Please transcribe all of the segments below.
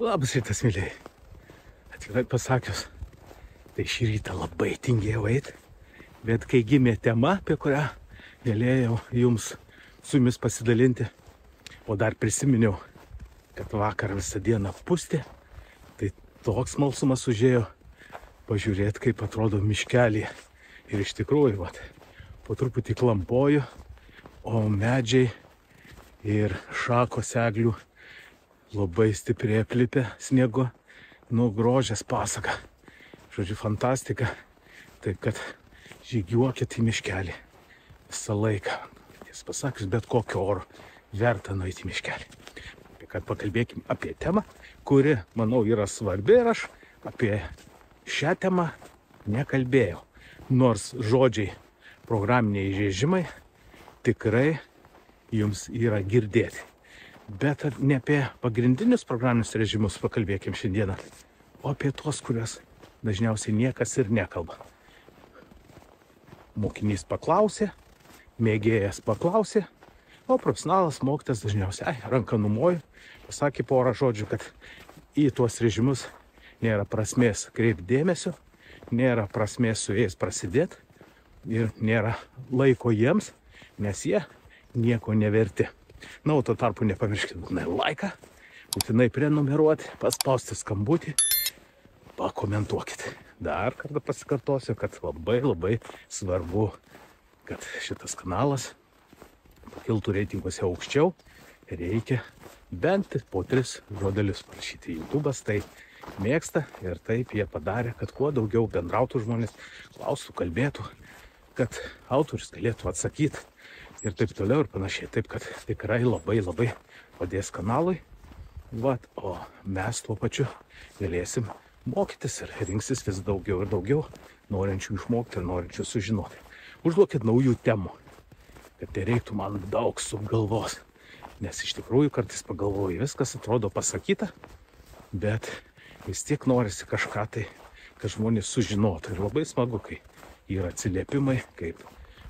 Labas rytas, mėlyjei. Atvirai pasakius, tai šį rytą labai tingėjau eiti, bet kai gimė tema, apie kurią galėjau su jumis pasidalinti, o dar prisiminiau, kad vakar visą dieną pustė, tai toks smalsumas užėjo pažiūrėti, kaip atrodo miškelį. Ir iš tikrųjų, po truputį klampoju, o medžiai ir šakos eglių labai stipriai aplipę sniego, grožės pasaka. Žodžiu, fantastika. Taip kad žygiuokit į miškelį visą laiką. Jis pasakius, bet kokio oro verta nueiti į miškelį. Kad pakalbėkim apie temą, kuri, manau, yra svarbi ir aš apie šią temą nekalbėjau. Nors žodžiai programiniai režimai tikrai jums yra girdėti. Bet ne apie pagrindinius programinius režimus pakalbėkim šiandieną, o apie tuos, kuriuos dažniausiai niekas ir nekalba. Mokinys paklausė, mėgėjas paklausė, o profesionalas mokytas dažniausiai ranką numojo, pasakė porą žodžių, kad į tuos režimus nėra prasmės kreipti dėmesio, nėra prasmės su jais prasidėti ir nėra laiko jiems, nes jie nieko neverti. Na, o tuo tarpu nepamirškit būtinai laiką, būtinai prenumeruoti, paspausti skambutį, pakomentuokit. Dar kartą pasikartosiu, kad labai svarbu, kad šitas kanalas pakiltų reitinguose aukščiau, reikia bent po 3 žodelius parašyti. YouTube'as tai mėgsta ir taip jie padarė, kad kuo daugiau bendrautų žmonės, klaustų, kalbėtų, kad autorius galėtų atsakyti ir taip toliau ir panašiai. Taip kad tikrai labai padės kanalui. O mes tuo pačiu galėsim mokytis ir rinksis vis daugiau ir daugiau norinčių išmokti ir norinčių sužinoti. Užduokit naujų temų, kad nereiktų man daug sukt galvos. Nes iš tikrųjų kartais pagalvoju, viskas atrodo pasakyta, bet vis tiek norisi kažką tai, kad žmonės sužinotų. Ir labai smagu, kai yra atsiliepimai, kaip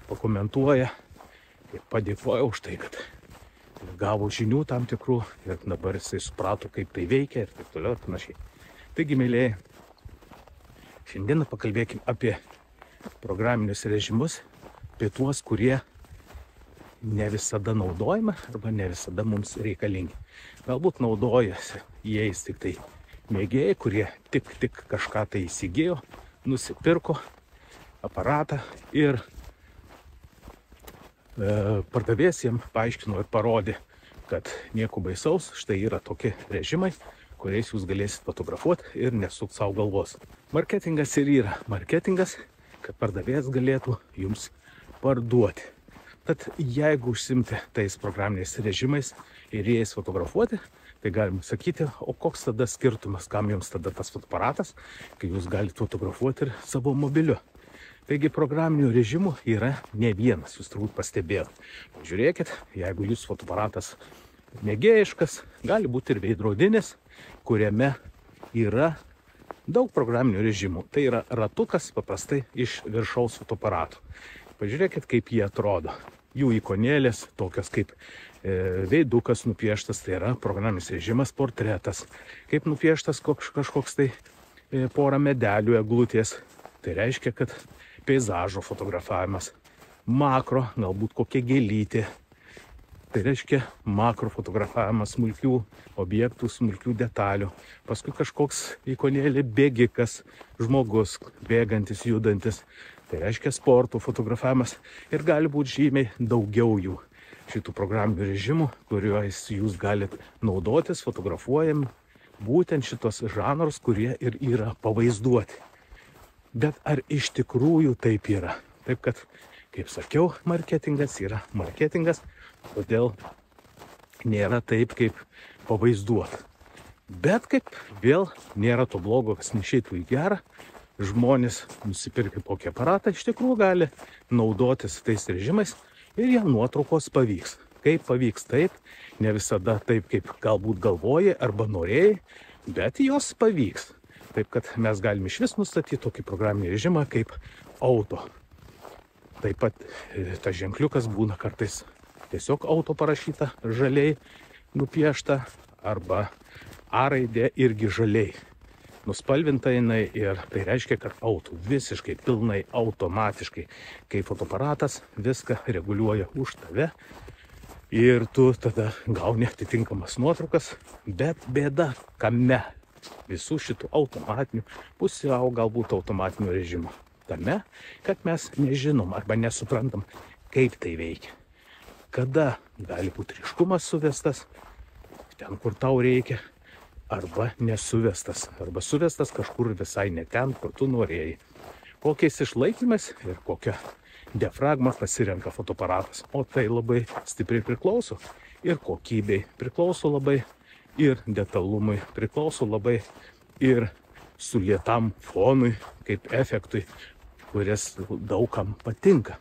pakomentuoja, kaip padėkoja už tai, kad gavo žinių tam tikrų ir dabar jisai suprato, kaip tai veikia ir taip toliau ir panašiai. Taigi, mėlyjei, šiandieną pakalbėkim apie programinius režimus, apie tuos, kurie ne visada naudojama arba ne visada mums reikalingi. Galbūt naudojasi jais tik tai mėgėjai, kurie tik kažką tai įsigijo, nusipirko aparatą ir pardavėjas jiem paaiškino ir parodė, kad nieko baisaus, štai yra tokie režimai, kuriais jūs galėsit fotografuoti ir nesukti savo galvos. Marketingas ir yra marketingas, kad pardavėjas galėtų jums parduoti. Tad jeigu užsimti tais programiniais režimais ir jais fotografuoti, tai galima sakyti, o koks tada skirtumas, kam jums tada tas fotoaparatas, kai jūs galite fotografuoti ir savo mobiliu. Taigi programinių režimų yra ne vienas, jūs turbūt pastebėjot. Žiūrėkit, jeigu jūsų fotoaparatas mėgėjiškas, gali būti ir veidrodinis, kuriame yra daug programinių režimų. Tai yra ratukas paprastai iš viršaus fotoaparato. Pažiūrėkit, kaip jie atrodo. Jų ikonėlės, tokios kaip veidukas nupieštas, tai yra programinis režimas portretas. Kaip nupieštas kažkoks tai pora medelių eglutės. Tai reiškia, kad peizažo fotografavimas. Makro, galbūt kokia gėlytė. Tai reiškia makro fotografavimas smulkių objektų, smulkių detalių. Paskui kažkoks ikonėlė bėgikas, žmogus bėgantis, judantis. Tai reiškia sporto fotografavimas ir gali būti žymiai daugiau jų šitų programinių režimų, kuriuos jūs galite naudotis, fotografuojam būtent šitos žanrus, kurie ir yra pavaizduoti. Bet ar iš tikrųjų taip yra? Taip kad, kaip sakiau, marketingas yra marketingas, todėl nėra taip, kaip pavaizduota. Bet kaip vėl nėra to blogo, kas neišeitų į gerą, žmonės nusipirkę tokį aparatą iš tikrųjų gali naudotis tais režimais ir jie nuotraukos pavyks. Kaip pavyks taip, ne visada taip, kaip galbūt galvojai arba norėjai, bet jos pavyks. Taip kad mes galime iš vis nustatyti tokį programinį režimą kaip auto. Taip pat tas ženkliukas būna kartais tiesiog auto parašyta žaliai nupiešta arba A raidė irgi žaliai. Nuspalvinta jinai ir tai reiškia, kad visiškai pilnai automatiškai, kai fotoaparatas viską reguliuoja už tave ir tu tada gauni atitinkamas nuotraukas, bet bėda kame visų šitų automatinių, pusiau galbūt automatinių režimų. Tame, kad mes nežinom arba nesuprantam, kaip tai veikia. Kada gali būti ryškumas suvestas, ten, kur tau reikia, arba nesuvestas, arba suvestas kažkur visai ne ten, kur tu norėjai. Kokiais išlaikymais ir kokią diafragmą pasirenka fotoaparatas. O tai labai stipriai priklauso ir kokybei priklauso labai, ir detalumui priklauso labai, ir sulietam fonui, kaip efektui, kuris daugam patinka.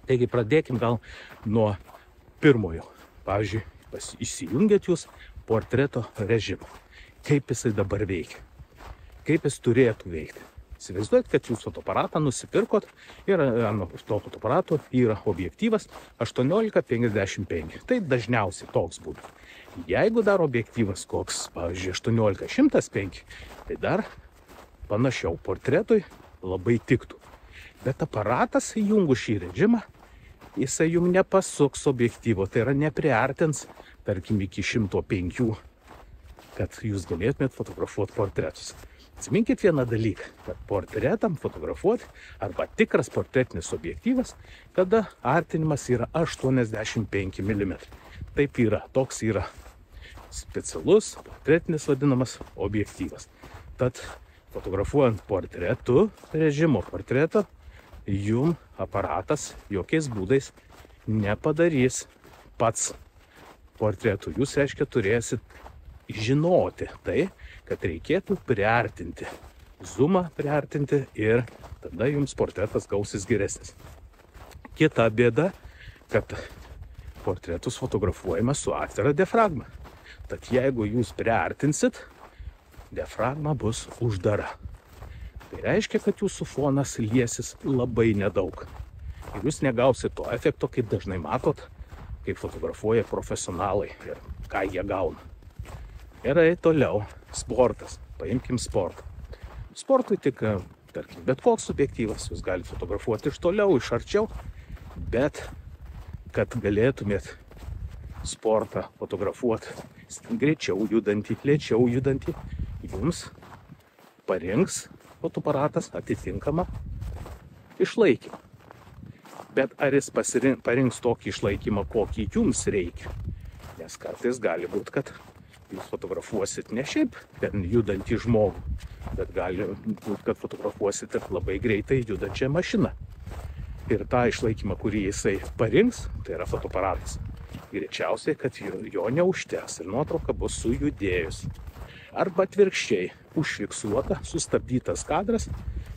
Taigi pradėkim gal nuo pirmojo. Pavyzdžiui, įsijungiat jūs portreto režimą. Kaip jisai dabar veikia? Kaip jis turėtų veikti? Įsivaizduojat, kad jūs fotoaparatą nusipirkot ir ant to fotoaparato yra objektyvas 18-55. Tai dažniausiai toks būtų. Jeigu dar objektyvas koks, pavyzdžiui, 18-105, tai dar panašiau portretui labai tiktų. Bet aparatas įjungus šį režimą, jisai jums nepasuks objektyvo, tai yra nepriartins, tarkim, iki 105, kad jūs galėtumėt fotografuoti portretus. Atsiminkit vieną dalyką, kad portretam fotografuoti arba tikras portretinis objektyvas, kada artinimas yra 85 mm. Taip yra, toks yra specialus portretinis vadinamas objektyvas. Tad fotografuojant portretu, režimo portretą, jum aparatas jokiais būdais nepadarys pats portretų. Jūs, reiškia, turėsit žinoti tai, kad reikėtų priartinti, zoomą priartinti ir tada jums portretas gausis geresnis. Kita bėda, kad portretus fotografuojama su atvira diafragma. Tad jeigu jūs priartinsit, diafragma bus uždara. Tai reiškia, kad jūsų fonas liesis labai nedaug. Ir jūs negausit to efekto, kaip dažnai matot, kaip fotografuoja profesionalai ir ką jie gauna. Gerai, toliau. Sportas. Paimkim sportą. Sportui tik, tarkim, bet koks objektyvas. Jūs galite fotografuoti iš toliau, iš arčiau, bet kad galėtumėt sportą fotografuoti greičiau judantį, lėčiau judantį, jums parinks fotoaparatas atitinkamą išlaikymą. Bet ar jis parinks tokį išlaikymą, kokį jums reikia? Nes kartais gali būti, kad jūs fotografuosit ne šiaip ten judantį žmogų, bet gali būti, kad fotografuosit labai greitai judančią mašiną. Ir tą išlaikymą, kurį jisai parinks, tai yra fotoaparatas. Greičiausiai, kad jo neužtęs ir nuotrauka bus sujudėjus. Arba atvirkščiai, užfiksuota, sustabdytas kadras,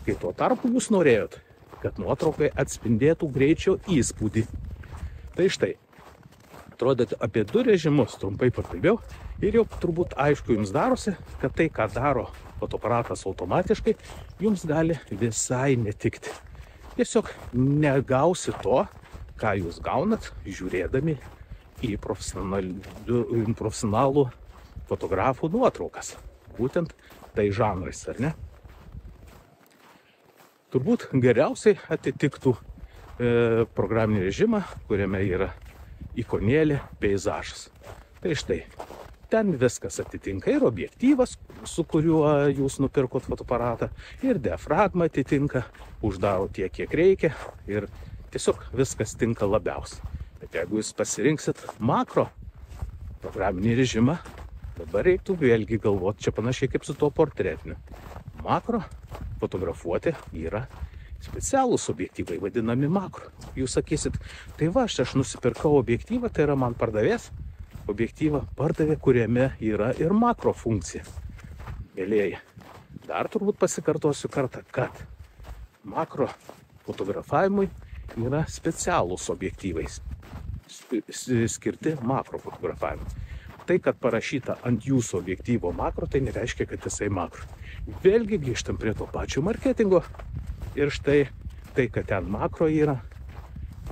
kai tuo tarpu jūs norėjot, kad nuotraukai atspindėtų greičio įspūdį. Tai štai, atrodytų apie du režimus trumpai pakalbėjau ir jau turbūt aišku jums darosi, kad tai, ką daro fotoaparatas automatiškai, jums gali visai netikti. Tiesiog negausi to, ką jūs gaunat, žiūrėdami į profesionalų fotografų nuotraukas. Būtent tai žanrais, ar ne? Turbūt geriausiai atitiktų programinį režimą, kuriame yra ikonėlė peizažas. Tai štai, ten viskas atitinka ir objektyvas, su kuriuo jūs nupirkot fotoaparatą, ir diafragma atitinka, uždaro tiek, kiek reikia ir tiesiog viskas tinka labiausiai. Bet jeigu jūs pasirinksit makro programinį režimą, dabar reiktų vėlgi galvoti, čia panašiai kaip su tuo portretiniu. Makro fotografuoti yra specialūs objektyvai, vadinami makro. Jūs sakysit, tai va, aš nusipirkau objektyvą, tai yra man pardavės. Objektyvą pardavė, kuriame yra ir makro funkcija. Mėlėjai, dar turbūt pasikartosiu kartą, kad makro fotografavimui yra specialūs objektyvai skirti makro fotografavimui. Tai, kad parašyta ant jūsų objektyvo makro, tai nereiškia, kad jisai makro. Vėlgi grįžtam prie to pačio marketingo ir štai tai, kad ten makro yra,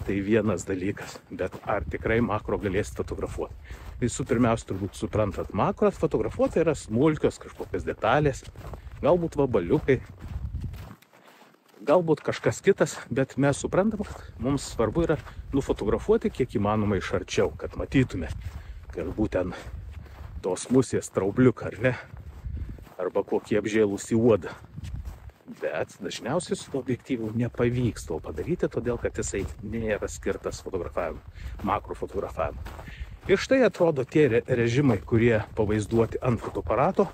tai vienas dalykas, bet ar tikrai makro galėsit fotografuoti? Visų pirmiausia, turbūt suprantat, makro fotografuoti yra smulkios kažkokios detalės, galbūt vabaliukai, galbūt kažkas kitas, bet mes suprantam, kad mums svarbu yra nufotografuoti kiek įmanoma iš arčiau, kad matytume, kad būtent tos musės traubliuką, ar ne, arba kokį apžėlusį uodą. Bet dažniausiai su to objektyvu nepavyks to padaryti, todėl kad jisai nėra skirtas fotografavimui, makro fotografavimui. Ir štai atrodo tie režimai, kurie pavaizduoti ant fotoaparato,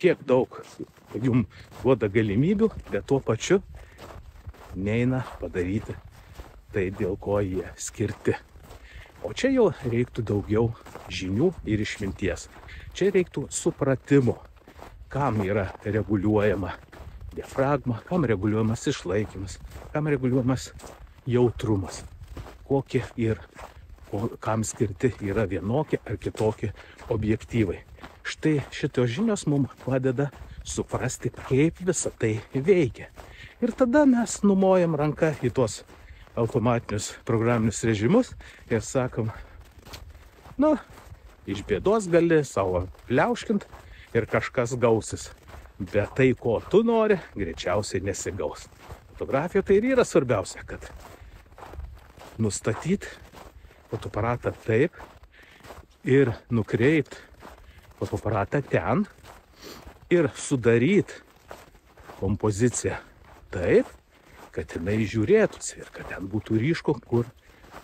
kiek daug jums duoda galimybių, bet tuo pačiu neina padaryti tai, dėl ko jie skirti. O čia jau reiktų daugiau žinių ir išminties. Čia reiktų supratimo, kam yra reguliuojama diafragma, kam reguliuojamas išlaikymas, kam reguliuojamas jautrumas, kokie ir kam skirti yra vienokie ar kitokie objektyvai. Štai šitos žinios mums padeda suprasti, kaip visa tai veikia. Ir tada mes numojam ranką į tuos automatinius programinius režimus ir sakom, nu, iš bėdos gali savo liauškint ir kažkas gausis. Bet tai, ko tu nori, greičiausiai nesigaus. Fotografija tai ir yra svarbiausia, kad nustatyti fotoaparatą taip ir nukreipti fotoaparatą ten ir sudaryti kompoziciją taip, kad jinai žiūrėtųsi ir kad ten būtų ryšku, kur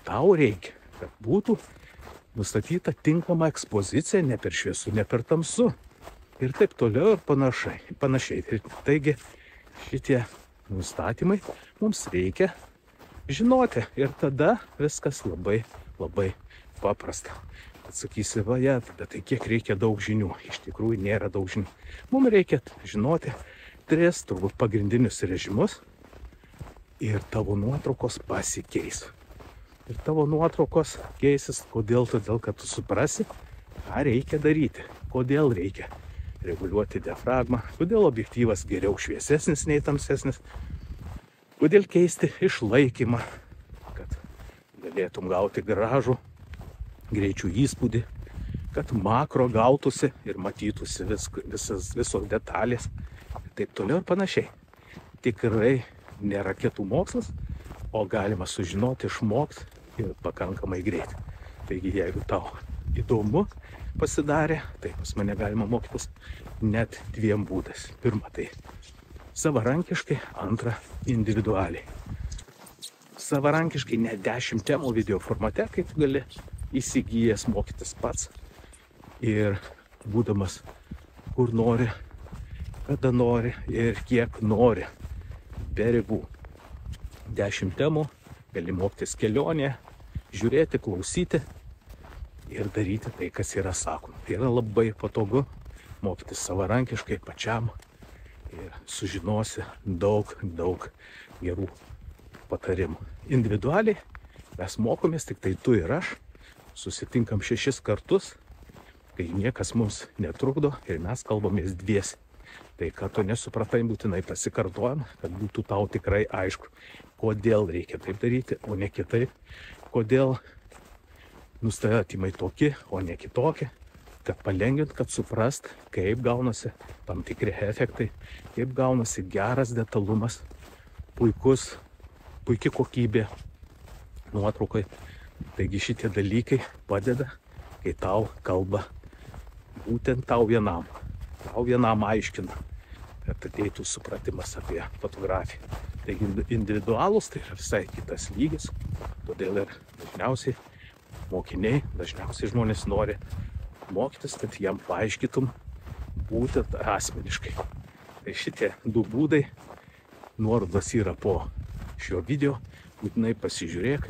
tau reikia, kad būtų nustatyta tinkama ekspozicija, ne per šviesu, ne per tamsu. Ir taip toliau ir panašiai. Taigi šitie nustatymai mums reikia žinoti ir tada viskas labai, labai paprasta. Atsakysi, bet tai kiek reikia daug žinių? Iš tikrųjų nėra daug žinių. Mums reikia žinoti 3 turbūt pagrindinius režimus ir tavo nuotraukos pasikeis. Ir tavo nuotraukos keisis, kodėl? Todėl, kad tu suprasi, ką reikia daryti, kodėl reikia reguliuoti diafragmą, kodėl objektyvas geriau šviesesnis nei tamsesnis, kodėl keisti išlaikymą, kad galėtum gauti gražų greičių įspūdį, kad makro gautųsi ir matytųsi visos detalės ir taip toliau ir panašiai. Tikrai nėra raketų mokslas, o galima sužinoti, išmokti ir pakankamai greit. Taigi, jeigu tau įdomu pasidarė, tai pas mane galima mokytis net 2 būdais. Pirma, tai savarankiškai, antra, individualiai. Savarankiškai ne 10 temų video formate, kaip gali įsigijęs mokytis pats ir būdamas kur nori, kada nori ir kiek nori, be ribų. 10 temų, gali mokytis kelionėje, žiūrėti, klausyti ir daryti tai, kas yra sakoma. Tai yra labai patogu mokytis savarankiškai pačiam ir sužinosi daug gerų patarimų. Individualiai mes mokomės, tik tai tu ir aš, susitinkam 6 kartus, kai niekas mums netrukdo ir mes kalbamės dviesi. Tai, kad tu nesupratai, būtinai pasikartojam, kad būtų tau tikrai aišku, kodėl reikia taip daryti, o ne kitaip, kodėl nustatymai tokie, o ne kitokie, kad palengvint, kad suprast, kaip gaunasi tam tikri efektai, kaip gaunasi geras detalumas, puiki kokybė nuotraukai. Taigi šitie dalykai padeda, kai tau kalba būtent tau vienam aiškina, kad ateitų supratimas apie fotografiją. Taigi individualus tai yra visai kitas lygis, todėl ir dažniausiai mokiniai, dažniausiai žmonės nori mokytis, kad jam paaiškytum būtent asmeniškai. Tai šitie 2 būdai, nuorodos yra po šio video, būtinai pasižiūrėk,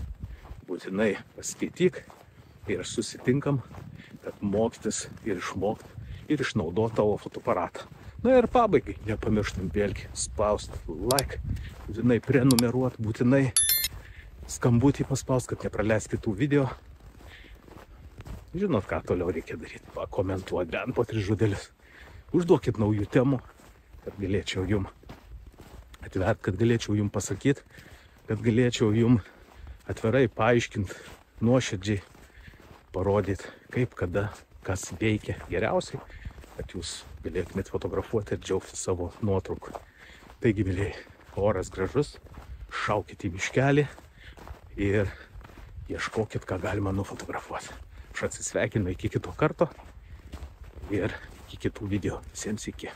būtinai paskaityk ir susitinkam, kad mokytis ir išmokti ir išnaudoti tavo fotoaparatą. Na ir pabaigai, nepamirštam vėlgi spausti like, būtinai prenumeruot, būtinai skambutį paspaust, kad nepraleist kitų video. Žinot, ką toliau reikia daryti, pakomentuoti bent po 3 žodelius. Užduokit naujų temų, kad galėčiau jum atvert, kad galėčiau jum pasakyti, kad galėčiau jum atvirai paaiškinti, nuoširdžiai parodyti, kaip, kada, kas veikia geriausiai, kad jūs galėtumėt fotografuoti ir džiaugti savo nuotraukų. Taigi, mylėjai, oras gražus, šaukit į miškelį ir ieškokit, ką galima nufotografuoti. Aš atsisveikinu iki kito karto ir iki kitų video. Visiems iki.